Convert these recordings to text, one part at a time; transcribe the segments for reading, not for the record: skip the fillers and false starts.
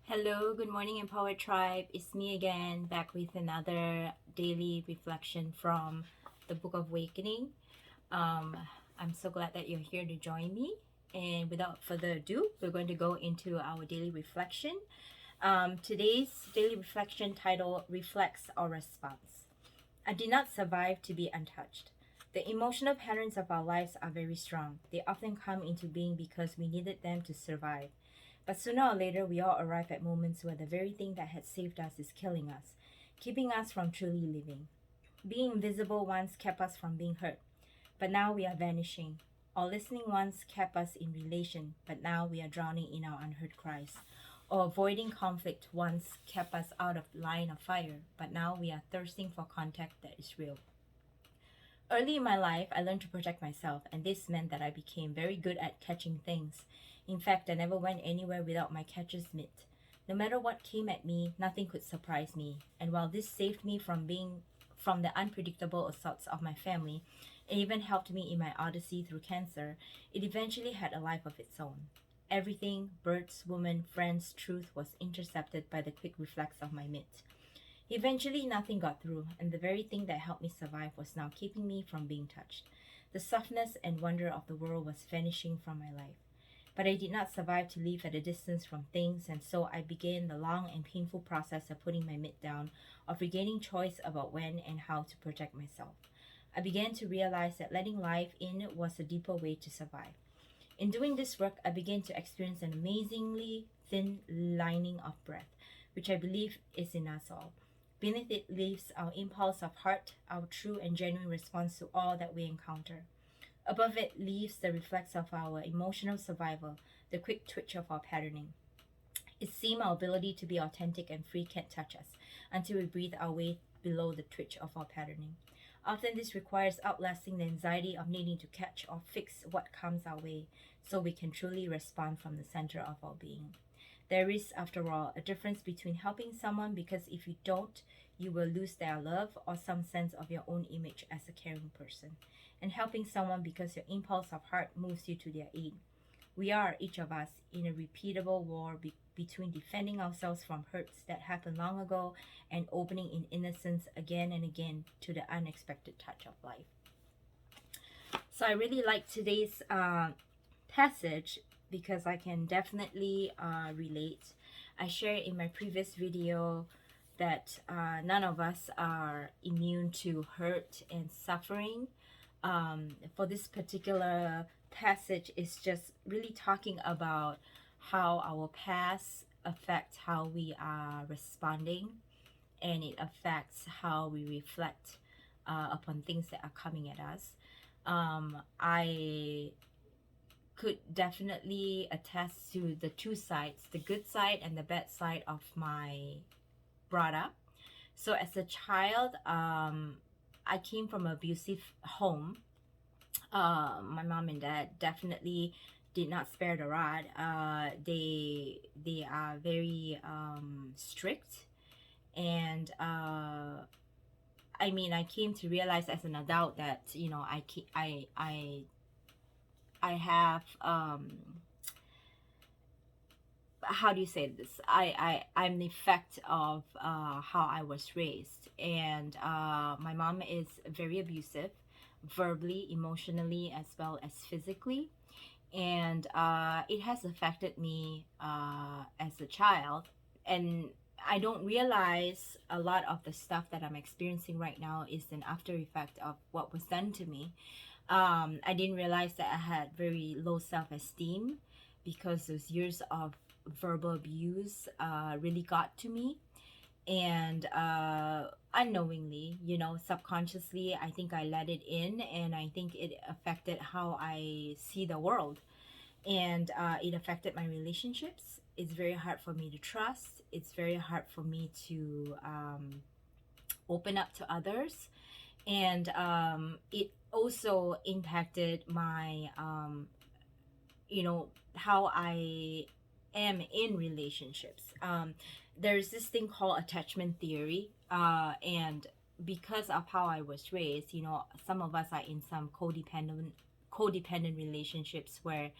Hello, good morning, Empowered Tribe. It's me again, back with another daily reflection from the Book of Awakening. Um, I'm so glad that you're here to join me. And without further ado, we're going to go into our daily reflection. Today's daily reflection title, Reflex or Response. I did not survive to be untouched. The emotional patterns of our lives are very strong. They often come into being because we needed them to survive. But sooner or later, we all arrive at moments where the very thing that had saved us is killing us, keeping us from truly living. Being invisible once kept us from being hurt, but now we are vanishing. Or listening once kept us in relation, but now we are drowning in our unheard cries. Or avoiding conflict once kept us out of line of fire, but now we are thirsting for contact that is real. Early in my life, I learned to protect myself, and this meant that I became very good at catching things. In fact, I never went anywhere without my catcher's mitt. No matter what came at me, nothing could surprise me. And while this saved me from the unpredictable assaults of my family, and even helped me in my odyssey through cancer, it eventually had a life of its own. Everything, birds, women, friends, truth, was intercepted by the quick reflex of my mitt. Eventually, nothing got through, and the very thing that helped me survive was now keeping me from being touched. The softness and wonder of the world was vanishing from my life. But I did not survive to live at a distance from things, and so I began the long and painful process of putting my mitt down, of regaining choice about when and how to protect myself. I began to realize that letting life in was a deeper way to survive. In doing this work, I began to experience an amazingly thin lining of breath, which I believe is in us all. Beneath it lives our impulse of heart, our true and genuine response to all that we encounter. Above it lives the reflex of our emotional survival, the quick twitch of our patterning. It seems our ability to be authentic and free can't touch us until we breathe our way below the twitch of our patterning. Often this requires outlasting the anxiety of needing to catch or fix what comes our way so we can truly respond from the center of our being. There is, after all, a difference between helping someone because if you don't, you will lose their love or some sense of your own image as a caring person, and helping someone because your impulse of heart moves you to their aid. We are, each of us, in a repeatable war between defending ourselves from hurts that happened long ago and opening in innocence again and again to the unexpected touch of life. So I really like today's passage because I can definitely relate. I shared in my previous video that none of us are immune to hurt and suffering. For this particular passage, it's just really talking about how our past affects how we are responding, and it affects how we reflect upon things that are coming at us. I could definitely attest to the two sides, the good side and the bad side of my brought up. So as a child, I came from an abusive home. My mom and dad definitely did not spare the rod. They are very strict, and I mean, I came to realize as an adult that I have how do you say this? I'm the effect of how I was raised, and my mom is very abusive, verbally, emotionally, as well as physically, and it has affected me as a child, and I don't realize a lot of the stuff that I'm experiencing right now is an after effect of what was done to me. I didn't realize that I had very low self-esteem because those years of verbal abuse really got to me, and unknowingly, subconsciously, I think I let it in, and I think it affected how I see the world, and it affected my relationships. It's very hard for me to trust. It's very hard for me to open up to others, and it also impacted my how I am in relationships. There's this thing called attachment theory, and because of how I was raised, some of us are in some codependent relationships where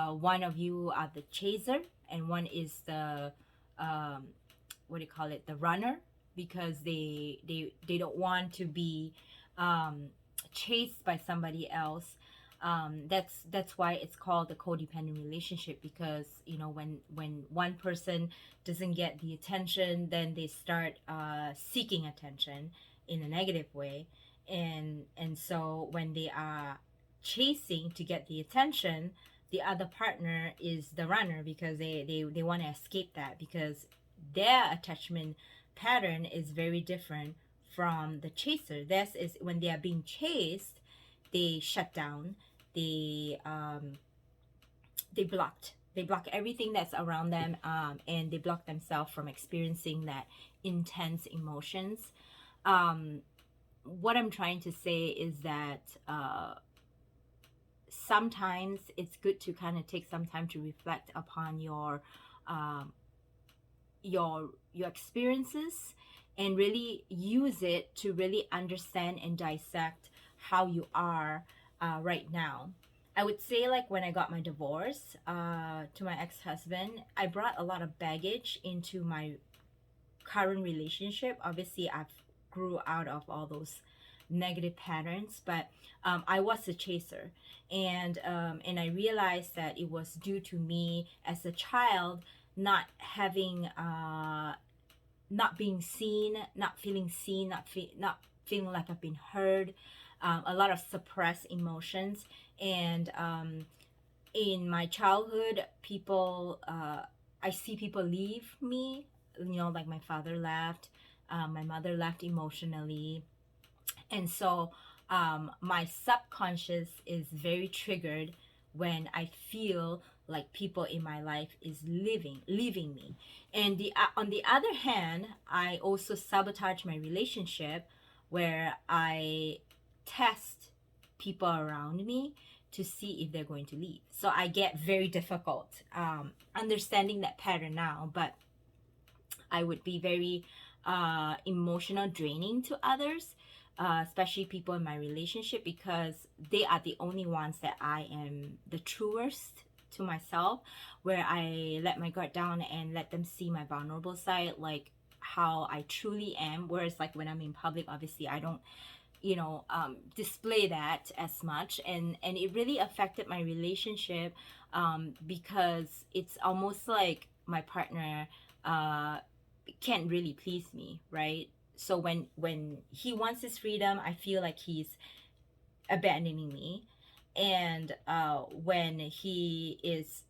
one of you are the chaser and one is the what do you call it, the runner, because they don't want to be um, chased by somebody else. That's why it's called a codependent relationship, because when one person doesn't get the attention, then they start seeking attention in a negative way. And so when they are chasing to get the attention, the other partner is the runner, because they want to escape that, because their attachment pattern is very different from the chaser. This is when they are being chased, they shut down, they block everything that's around them, and they block themselves from experiencing that intense emotions. um, what I'm trying to say is that sometimes it's good to kind of take some time to reflect upon um, your experiences, and really use it to really understand and dissect how you are right now. I would say, like, when I got my divorce to my ex-husband, I brought a lot of baggage into my current relationship. Obviously, I've grew out of all those negative patterns, but I was a chaser, and I realized that it was due to me as a child not having not being seen, not feeling seen, not feeling like I've been heard, a lot of suppressed emotions. And in my childhood, people, I see people leave me, like my father left, my mother left emotionally. And so my subconscious is very triggered when I feel like people in my life is leaving me. And on the other hand, I also sabotage my relationship, where I test people around me to see if they're going to leave. So I get very difficult understanding that pattern now, but I would be very emotional draining to others, especially people in my relationship, because they are the only ones that I am the truest to myself, where I let my guard down and let them see my vulnerable side, like how I truly am. Whereas, like, when I'm in public, obviously I don't display that as much, and it really affected my relationship, because it's almost like my partner uh, can't really please me, right? So when he wants his freedom, I feel like he's abandoning me. And when he is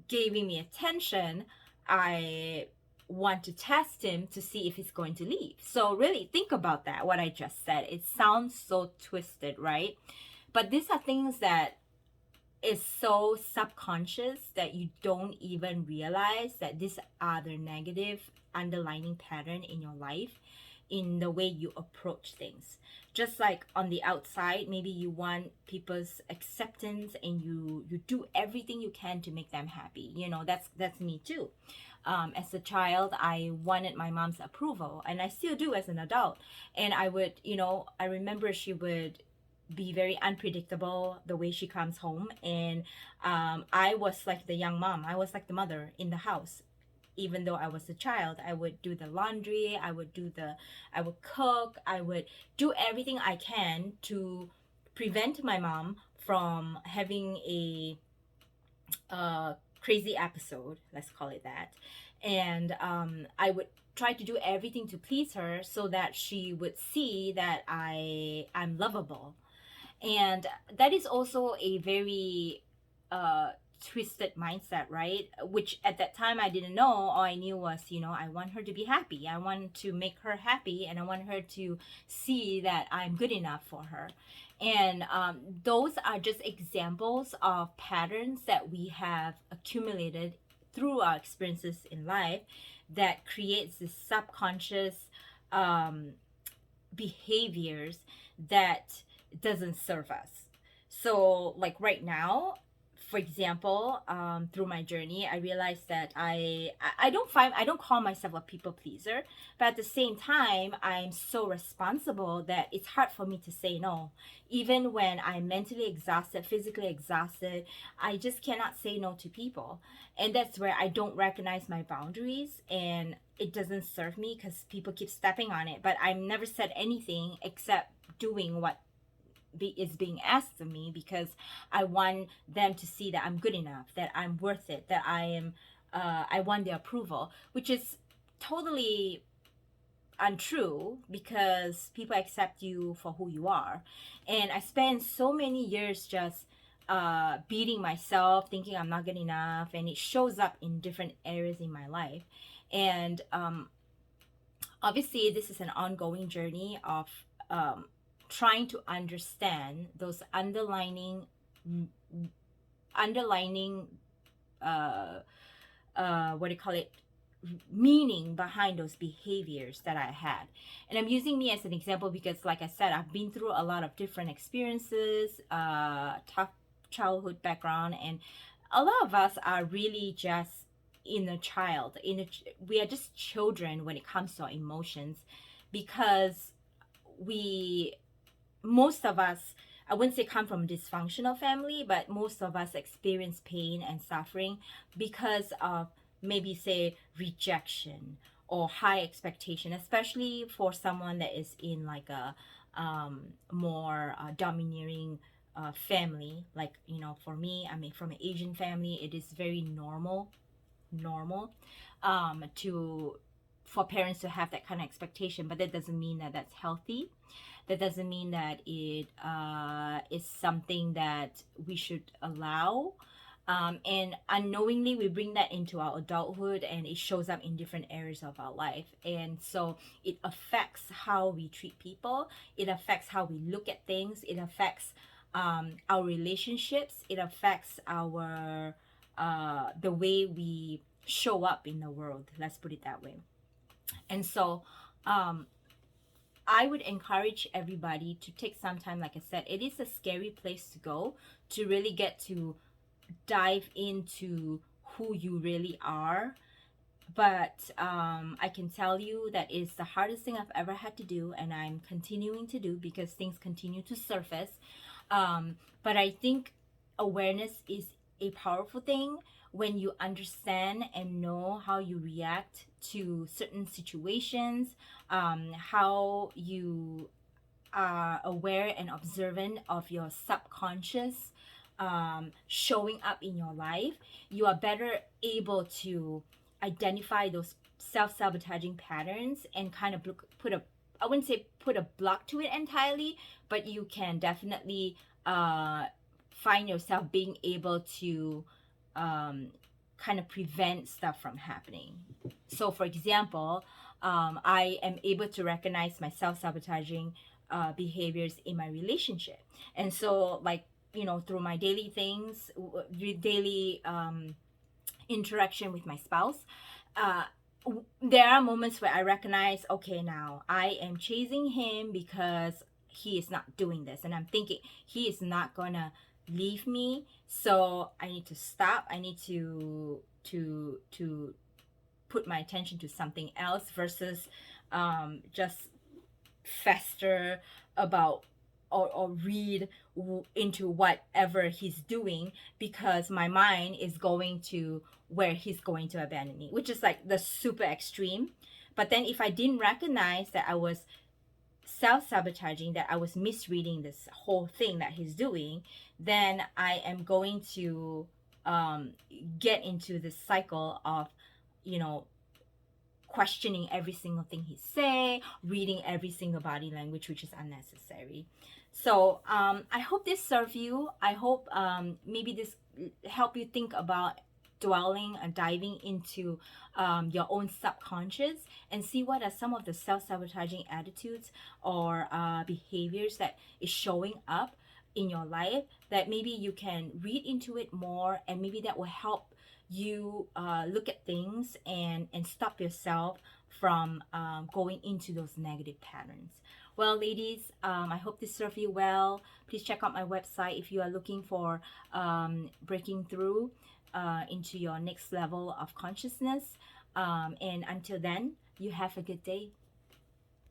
giving me attention, I want to test him to see if he's going to leave. So really think about that, what I just said. It sounds so twisted, right? But these are things that is so subconscious that you don't even realize that these are the negative underlining pattern in your life, in the way you approach things. Just like on the outside, maybe you want people's acceptance, and you do everything you can to make them happy. That's me too. As a child, I wanted my mom's approval, and I still do as an adult. And I remember she would be very unpredictable the way she comes home. And I was like the young mom, I was like the mother in the house. Even though I was a child, I would do the laundry, I would cook, I would do everything I can to prevent my mom from having a crazy episode, let's call it that. And I would try to do everything to please her, so that she would see that I'm lovable. And that is also a very twisted mindset, right? Which at that time I didn't know. All I knew was, I want her to be happy, I want to make her happy, and I want her to see that I'm good enough for her. And those are just examples of patterns that we have accumulated through our experiences in life, that creates this subconscious behaviors that doesn't serve us. So, like, right now, for example, through my journey, I realized that I don't call myself a people pleaser, but at the same time, I'm so responsible that it's hard for me to say no. Even when I'm mentally exhausted, physically exhausted, I just cannot say no to people. And that's where I don't recognize my boundaries, and it doesn't serve me because people keep stepping on it. But I've never said anything except doing what is being asked of me, because I want them to see that I'm good enough, that I'm worth it, that I want their approval, which is totally untrue, because people accept you for who you are. And I spent so many years just beating myself, thinking I'm not good enough, and it shows up in different areas in my life. And obviously, this is an ongoing journey of trying to understand those underlining what do you call it, meaning behind those behaviors that I had. And I'm using me as an example because, like I said, I've been through a lot of different experiences, tough childhood background, and a lot of us are really just we are just children when it comes to our emotions, because we most of us, I wouldn't say come from a dysfunctional family, but most of us experience pain and suffering because of maybe say rejection or high expectation, especially for someone that is in like a more domineering family. Like, for me, I mean, from an Asian family, it is very normal to for parents to have that kind of expectation, but that doesn't mean that that's healthy. That doesn't mean that it is something that we should allow. And unknowingly, we bring that into our adulthood, and it shows up in different areas of our life. And so it affects how we treat people, it affects how we look at things, it affects our relationships, it affects our the way we show up in the world. Let's put it that way. And so, I would encourage everybody to take some time. Like I said, it is a scary place to go to really get to dive into who you really are. But I can tell you that is the hardest thing I've ever had to do, and I'm continuing to do because things continue to surface. But I think awareness is a powerful thing when you understand and know how you react to certain situations, how you are aware and observant of your subconscious showing up in your life. You are better able to identify those self-sabotaging patterns and kind of put a, I wouldn't say put a block to it entirely, but you can definitely find yourself being able to kind of prevent stuff from happening. So for example, I am able to recognize my self-sabotaging behaviors in my relationship. And so, like, through my daily things, daily interaction with my spouse, there are moments where I recognize, okay, now I am chasing him because he is not doing this, and I'm thinking he is not gonna leave me, so I need to stop. I need to put my attention to something else versus just fester about or read into whatever he's doing, because my mind is going to where he's going to abandon me, which is like the super extreme. But then if I didn't recognize that I was self-sabotaging, that I was misreading this whole thing that he's doing, then I am going to get into this cycle of, questioning every single thing he say, reading every single body language, which is unnecessary. So I hope this serve you. I hope maybe this help you think about dwelling and diving into your own subconscious and see what are some of the self-sabotaging attitudes or behaviors that is showing up in your life, that maybe you can read into it more, and maybe that will help you look at things and stop yourself from going into those negative patterns. Well, ladies, I hope this served you well. Please check out my website if you are looking for breaking through into your next level of consciousness. And until then, you have a good day.